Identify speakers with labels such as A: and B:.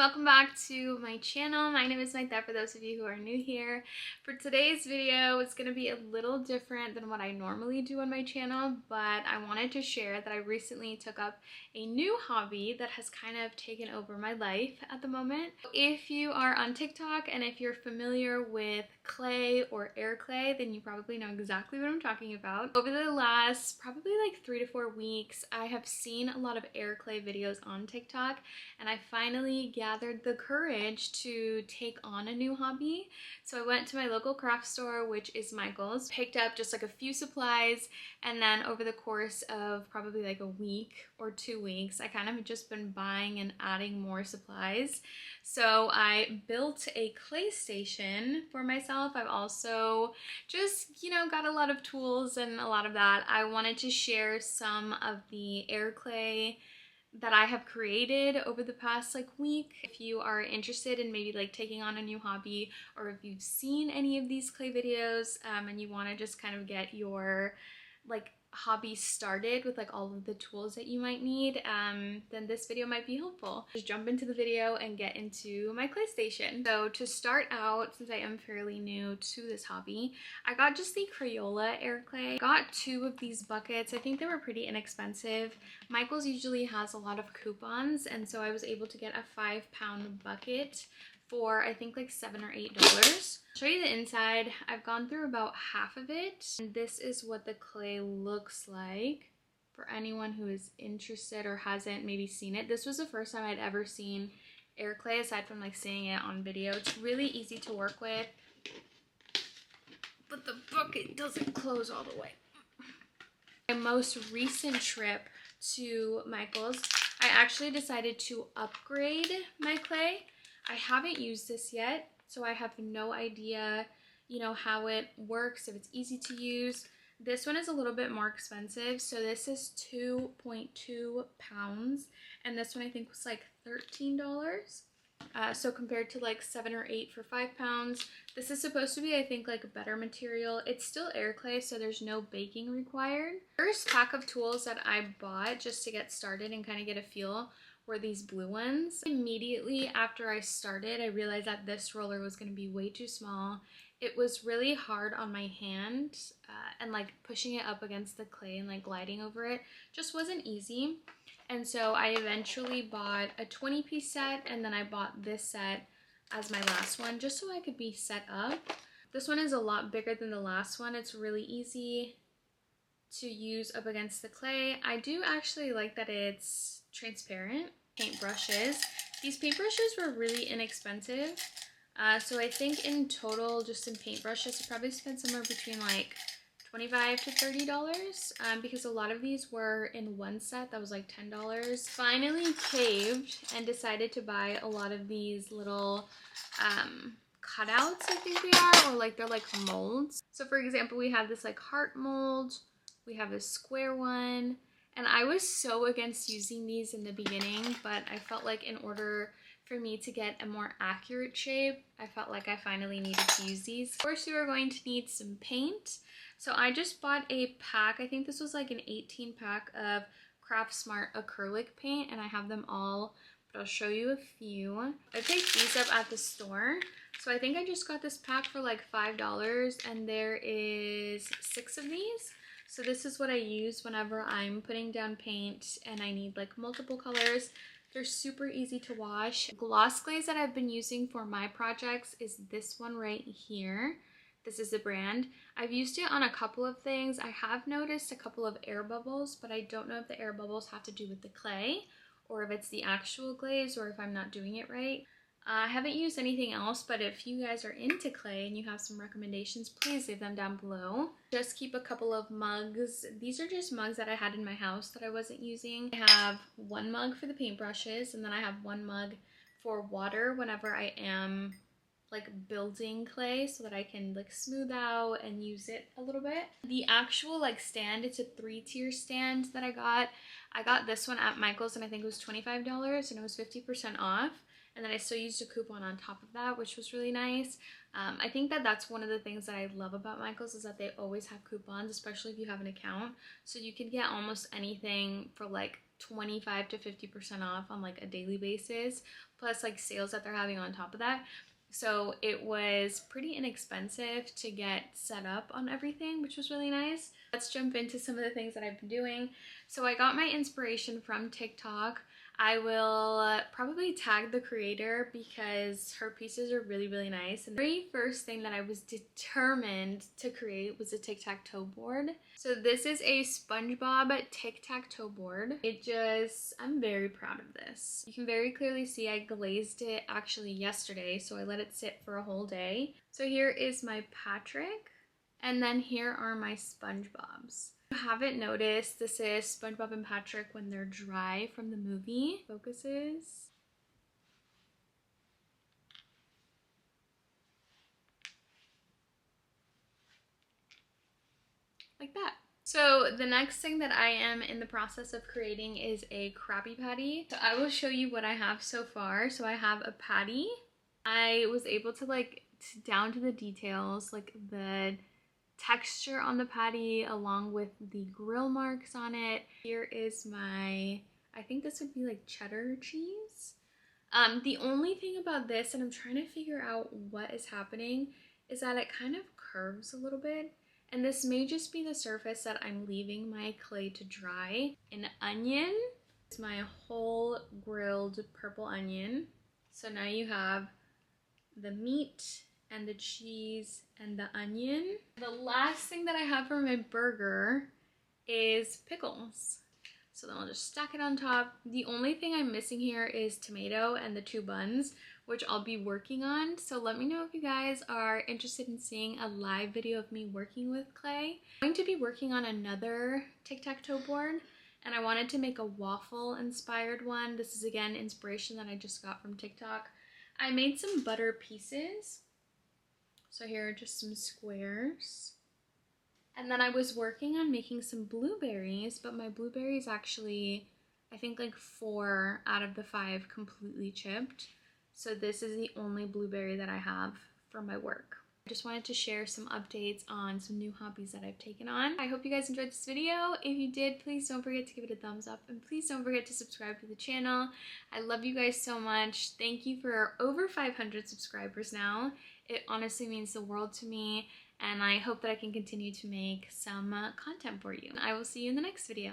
A: welcome back to my channel. My name is xxMaythe for those of you who are new here. For today's video, it's going to be a little different than what I normally do on my channel, but I wanted to share that I recently took up a new hobby that has kind of taken over my life at the moment. If you are on TikTok and if you're familiar with clay or air clay, then you probably know exactly what I'm talking about. Over the last probably like 3 to 4 weeks, I have seen a lot of air clay videos on TikTok, and I finally gathered the courage to take on a new hobby. So I went to my local craft store, which is Michael's, picked up just like a few supplies, and then over the course of probably like a week or 2 weeks, I kind of just been buying and adding more supplies. So I built a clay station for myself. I've also just, got a lot of tools and a lot of that. I wanted to share some of the air clay that I have created over the past week. If you are interested in maybe taking on a new hobby, or if you've seen any of these clay videos and you want to just kind of get your hobby started with all of the tools that you might need, then this video might be helpful. Just jump into the video and get into my clay station. So to start out, since I am fairly new to this hobby, I got just the Crayola air clay. I got 2 of these buckets. I think they were pretty inexpensive. Michael's usually has a lot of coupons, and so I was able to get a 5-pound bucket for I think $7 or $8. I'll show you the inside. I've gone through about half of it, and this is what the clay looks like for anyone who is interested or hasn't maybe seen it. This was the first time I'd ever seen air clay aside from seeing it on video. It's really easy to work with, but the bucket doesn't close all the way. My most recent trip to Michael's, I actually decided to upgrade my clay. I haven't used this yet, so I have no idea, how it works, if it's easy to use. This one is a little bit more expensive, so this is 2.2 pounds, and this one I think was $13. So compared to 7 or 8 for 5 pounds, this is supposed to be, I think, a better material. It's still air clay, so there's no baking required. First pack of tools that I bought just to get started and kind of get a feel were these blue ones. Immediately after I started, I realized that this roller was going to be way too small. It was really hard on my hand, and pushing it up against the clay and gliding over it just wasn't easy. And so I eventually bought a 20-piece set, and then I bought this set as my last one just so I could be set up. This one is a lot bigger than the last one. It's really easy to use up against the clay. I do actually like that it's transparent. Paintbrushes. These paintbrushes were really inexpensive. So I think in total, just in paintbrushes, I probably spent somewhere between $25 to $30, because a lot of these were in one set that was $10. Finally caved and decided to buy a lot of these little cutouts, I think they are, or they're molds. So for example, we have this heart mold, we have a square one, and I was so against using these in the beginning, but I felt in order for me to get a more accurate shape, I felt I finally needed to use these. Of course, we were going to need some paint. So I just bought a pack. I think this was an 18-pack of Craft Smart acrylic paint, and I have them all, but I'll show you a few. I picked these up at the store. So I think I just got this pack for $5, and there is 6 of these. So this is what I use whenever I'm putting down paint and I need multiple colors. They're super easy to wash. Gloss glaze that I've been using for my projects is this one right here. This is the brand. I've used it on a couple of things. I have noticed a couple of air bubbles, but I don't know if the air bubbles have to do with the clay or if it's the actual glaze or if I'm not doing it right. I haven't used anything else, but if you guys are into clay and you have some recommendations, please leave them down below. Just keep a couple of mugs. These are just mugs that I had in my house that I wasn't using. I have 1 mug for the paintbrushes, and then I have 1 mug for water whenever I am building clay so that I can smooth out and use it a little bit. The actual stand, it's a 3-tier stand that I got. I got this one at Michael's, and I think it was $25, and it was 50% off. And then I still used a coupon on top of that, which was really nice. I think that that's one of the things that I love about Michael's is that they always have coupons, especially if you have an account. So you can get almost anything for 25 to 50% off on like a daily basis, plus like sales that they're having on top of that. So it was pretty inexpensive to get set up on everything, which was really nice. Let's jump into some of the things that I've been doing. So I got my inspiration from TikTok. I will probably tag the creator because her pieces are really, really nice. And the very first thing that I was determined to create was a tic-tac-toe board. So this is a SpongeBob tic-tac-toe board. I'm very proud of this. You can very clearly see I glazed it actually yesterday, so I let it sit for a whole day. So here is my Patrick, and then here are my SpongeBobs. If you haven't noticed, this is SpongeBob and Patrick when they're dry from the movie. Focuses. Like that. So the next thing that I am in the process of creating is a Krabby Patty. So I will show you what I have so far. So I have a patty. I was able to down to the details, like the texture on the patty along with the grill marks on it. Here is my, I think this would be like cheddar cheese. The only thing about this, and I'm trying to figure out what is happening, is that it kind of curves a little bit. And this may just be the surface that I'm leaving my clay to dry. An onion. It's my whole grilled purple onion. So now you have the meat and the cheese and the onion. The last thing that I have for my burger is pickles. So then I'll just stack it on top. The only thing I'm missing here is tomato and the 2 buns, which I'll be working on. So let me know if you guys are interested in seeing a live video of me working with clay. I'm going to be working on another tic-tac-toe board, and I wanted to make a waffle inspired one. This is again inspiration that I just got from TikTok. I made some butter pieces. So here are just some squares. And then I was working on making some blueberries, but my blueberries actually, I think like 4 out of the 5 completely chipped. So this is the only blueberry that I have for my work. I just wanted to share some updates on some new hobbies that I've taken on. I hope you guys enjoyed this video. If you did, please don't forget to give it a thumbs up, and please don't forget to subscribe to the channel. I love you guys so much. Thank you for over 500 subscribers now. It honestly means the world to me, and I hope that I can continue to make some content for you. I will see you in the next video.